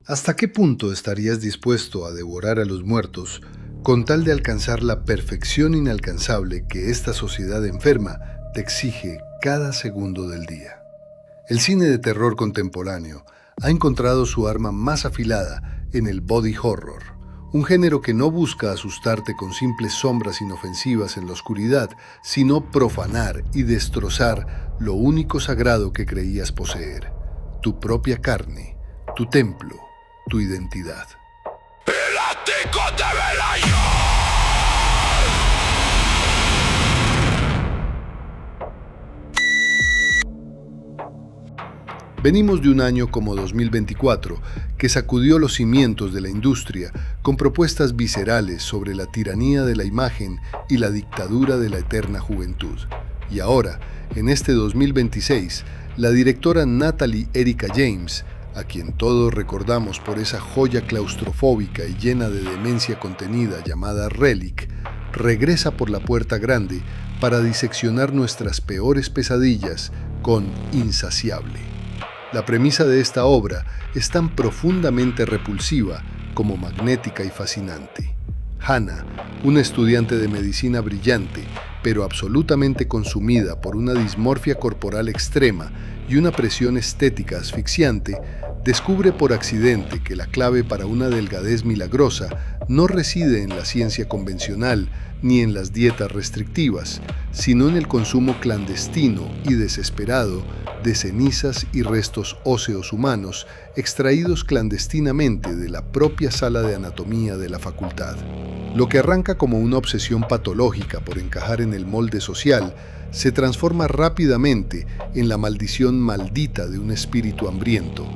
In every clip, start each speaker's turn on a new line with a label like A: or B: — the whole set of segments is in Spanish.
A: ¿Hasta qué punto estarías dispuesto a devorar a los muertos con tal de alcanzar la perfección inalcanzable que esta sociedad enferma te exige cada segundo del día? El cine de terror contemporáneo ha encontrado su arma más afilada en el body horror, un género que no busca asustarte con simples sombras inofensivas en la oscuridad, sino profanar y destrozar lo único sagrado que creías poseer: tu propia carne, tu templo, tu identidad.
B: El ático de Velayud.
A: Venimos de un año como 2024 que sacudió los cimientos de la industria con propuestas viscerales sobre la tiranía de la imagen y la dictadura de la eterna juventud. Y ahora, en este 2026, la directora Natalie Erika James, a quien todos recordamos por esa joya claustrofóbica y llena de demencia contenida llamada Relic, regresa por la puerta grande para diseccionar nuestras peores pesadillas con Insaciable. La premisa de esta obra es tan profundamente repulsiva como magnética y fascinante. Hannah, una estudiante de medicina brillante, pero absolutamente consumida por una dismorfia corporal extrema y una presión estética asfixiante, descubre por accidente que la clave para una delgadez milagrosa no reside en la ciencia convencional ni en las dietas restrictivas, sino en el consumo clandestino y desesperado de cenizas y restos óseos humanos extraídos clandestinamente de la propia sala de anatomía de la facultad. Lo que arranca como una obsesión patológica por encajar en el molde social se transforma rápidamente en la maldición maldita de un espíritu hambriento,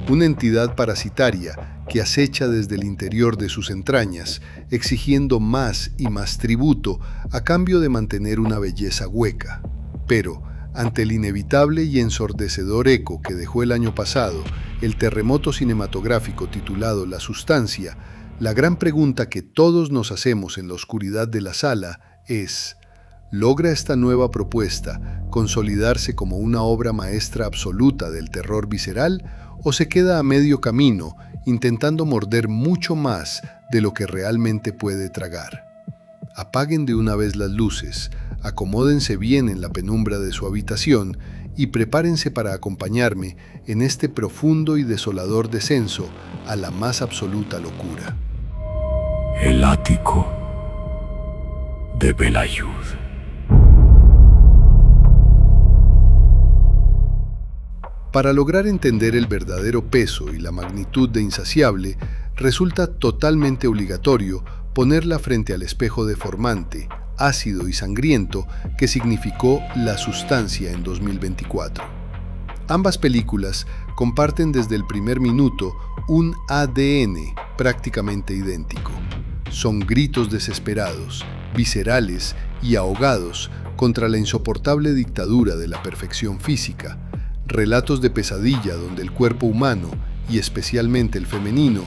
A: una entidad parasitaria que acecha desde el interior de sus entrañas, exigiendo más y más tributo a cambio de mantener una belleza hueca. Pero, ante el inevitable y ensordecedor eco que dejó el año pasado el terremoto cinematográfico titulado La Sustancia, la gran pregunta que todos nos hacemos en la oscuridad de la sala es: ¿logra esta nueva propuesta consolidarse como una obra maestra absoluta del terror visceral o se queda a medio camino intentando morder mucho más de lo que realmente puede tragar? Apaguen de una vez las luces, acomódense bien en la penumbra de su habitación y prepárense para acompañarme en este profundo y desolador descenso a la más absoluta locura.
B: El ático de Velayud.
A: Para lograr entender el verdadero peso y la magnitud de Insaciable, resulta totalmente obligatorio ponerla frente al espejo deformante, ácido y sangriento que significó La Sustancia en 2024. Ambas películas comparten desde el primer minuto un ADN prácticamente idéntico. Son gritos desesperados, viscerales y ahogados contra la insoportable dictadura de la perfección física, relatos de pesadilla donde el cuerpo humano, y especialmente el femenino,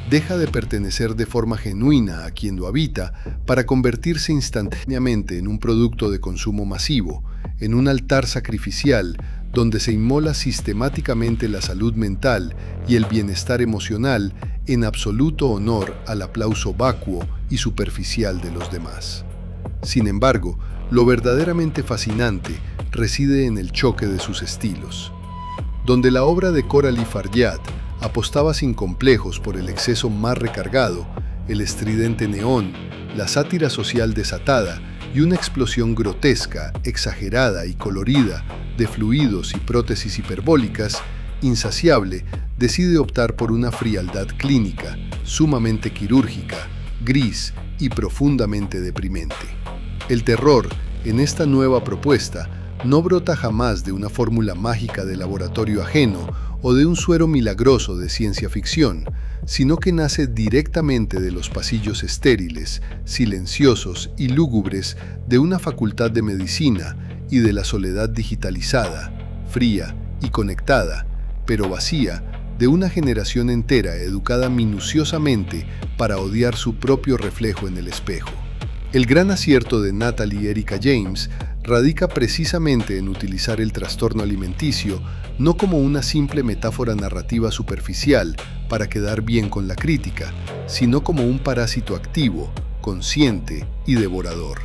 A: deja de pertenecer de forma genuina a quien lo habita para convertirse instantáneamente en un producto de consumo masivo, en un altar sacrificial donde se inmola sistemáticamente la salud mental y el bienestar emocional en absoluto honor al aplauso vacuo y superficial de los demás. Sin embargo, lo verdaderamente fascinante reside en el choque de sus estilos. Donde la obra de Coralie Faryad apostaba sin complejos por el exceso más recargado, el estridente neón, la sátira social desatada y una explosión grotesca, exagerada y colorida de fluidos y prótesis hiperbólicas, Insaciable decide optar por una frialdad clínica, sumamente quirúrgica, gris y profundamente deprimente. El terror, en esta nueva propuesta, no brota jamás de una fórmula mágica de laboratorio ajeno o de un suero milagroso de ciencia ficción, sino que nace directamente de los pasillos estériles, silenciosos y lúgubres de una facultad de medicina y de la soledad digitalizada, fría y conectada, pero vacía, de una generación entera educada minuciosamente para odiar su propio reflejo en el espejo. El gran acierto de Natalie Erika James radica precisamente en utilizar el trastorno alimenticio no como una simple metáfora narrativa superficial para quedar bien con la crítica, sino como un parásito activo, consciente y devorador.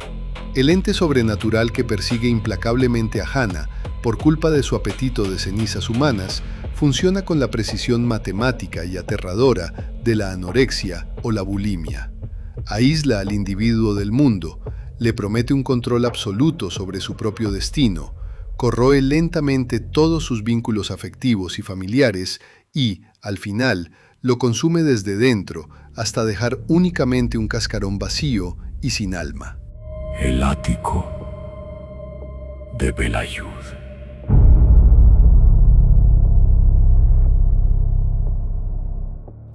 A: El ente sobrenatural que persigue implacablemente a Hannah por culpa de su apetito de cenizas humanas funciona con la precisión matemática y aterradora de la anorexia o la bulimia. Aísla al individuo del mundo, le promete un control absoluto sobre su propio destino, corroe lentamente todos sus vínculos afectivos y familiares y, al final, lo consume desde dentro hasta dejar únicamente un cascarón vacío y sin alma.
B: El ático de Velayud.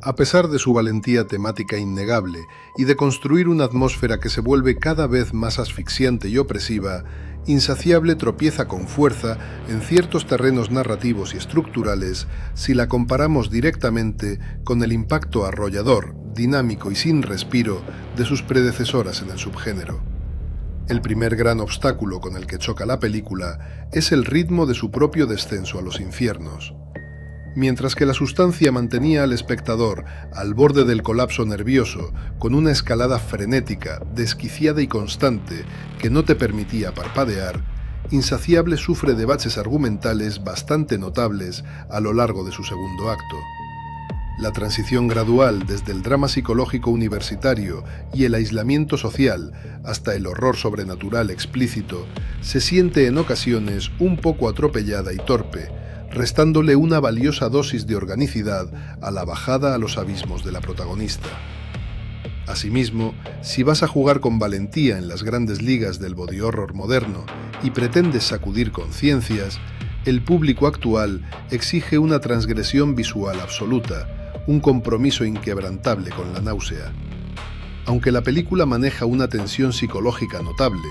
A: A pesar de su valentía temática innegable y de construir una atmósfera que se vuelve cada vez más asfixiante y opresiva, Insaciable tropieza con fuerza en ciertos terrenos narrativos y estructurales si la comparamos directamente con el impacto arrollador, dinámico y sin respiro de sus predecesoras en el subgénero. El primer gran obstáculo con el que choca la película es el ritmo de su propio descenso a los infiernos. Mientras que la sustancia mantenía al espectador al borde del colapso nervioso con una escalada frenética, desquiciada y constante que no te permitía parpadear, Insaciable sufre de baches argumentales bastante notables a lo largo de su segundo acto. La transición gradual desde el drama psicológico universitario y el aislamiento social hasta el horror sobrenatural explícito se siente en ocasiones un poco atropellada y torpe, restándole una valiosa dosis de organicidad a la bajada a los abismos de la protagonista. Asimismo, si vas a jugar con valentía en las grandes ligas del body horror moderno y pretendes sacudir conciencias, el público actual exige una transgresión visual absoluta, un compromiso inquebrantable con la náusea. Aunque la película maneja una tensión psicológica notable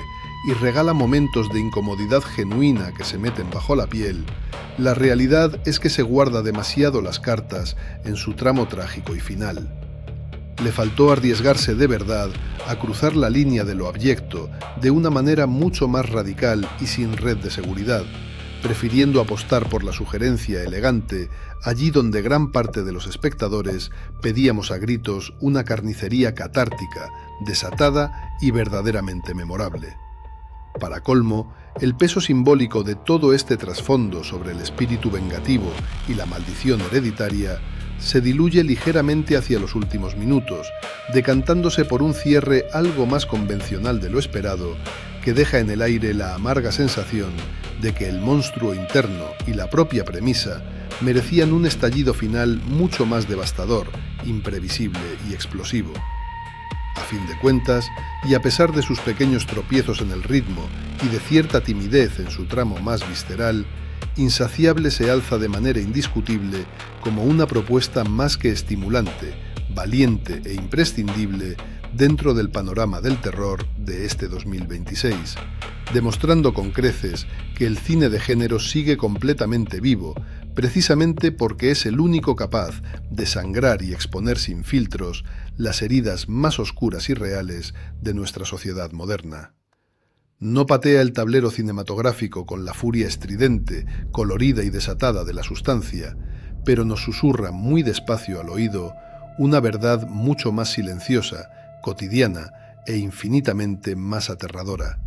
A: y regala momentos de incomodidad genuina que se meten bajo la piel, la realidad es que se guarda demasiado las cartas en su tramo trágico y final. Le faltó arriesgarse de verdad a cruzar la línea de lo abyecto de una manera mucho más radical y sin red de seguridad, prefiriendo apostar por la sugerencia elegante allí donde gran parte de los espectadores pedíamos a gritos una carnicería catártica, desatada y verdaderamente memorable. Para colmo, el peso simbólico de todo este trasfondo sobre el espíritu vengativo y la maldición hereditaria se diluye ligeramente hacia los últimos minutos, decantándose por un cierre algo más convencional de lo esperado, que deja en el aire la amarga sensación de que el monstruo interno y la propia premisa merecían un estallido final mucho más devastador, imprevisible y explosivo. A fin de cuentas, y a pesar de sus pequeños tropiezos en el ritmo y de cierta timidez en su tramo más visceral, Insaciable se alza de manera indiscutible como una propuesta más que estimulante, valiente e imprescindible dentro del panorama del terror de este 2026, demostrando con creces que el cine de género sigue completamente vivo, precisamente porque es el único capaz de sangrar y exponer sin filtros las heridas más oscuras y reales de nuestra sociedad moderna. No patea el tablero cinematográfico con la furia estridente, colorida y desatada de la sustancia, pero nos susurra muy despacio al oído una verdad mucho más silenciosa, cotidiana e infinitamente más aterradora.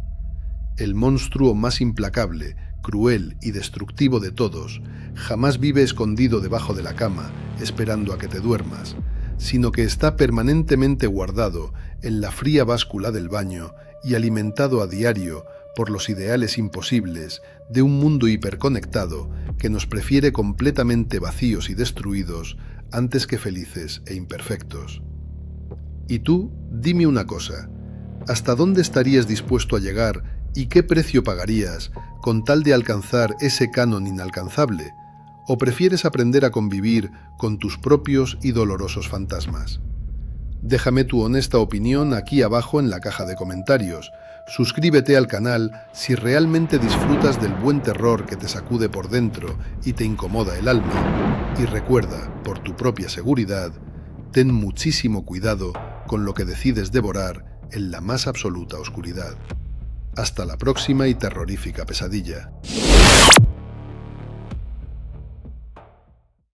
A: El monstruo más implacable, cruel y destructivo de todos jamás vive escondido debajo de la cama, esperando a que te duermas, sino que está permanentemente guardado en la fría báscula del baño y alimentado a diario por los ideales imposibles de un mundo hiperconectado que nos prefiere completamente vacíos y destruidos antes que felices e imperfectos. Y tú, dime una cosa, ¿hasta dónde estarías dispuesto a llegar y qué precio pagarías con tal de alcanzar ese canon inalcanzable? ¿O prefieres aprender a convivir con tus propios y dolorosos fantasmas? Déjame tu honesta opinión aquí abajo en la caja de comentarios. Suscríbete al canal si realmente disfrutas del buen terror que te sacude por dentro y te incomoda el alma. Y recuerda, por tu propia seguridad, ten muchísimo cuidado con lo que decides devorar en la más absoluta oscuridad. Hasta la próxima y terrorífica pesadilla.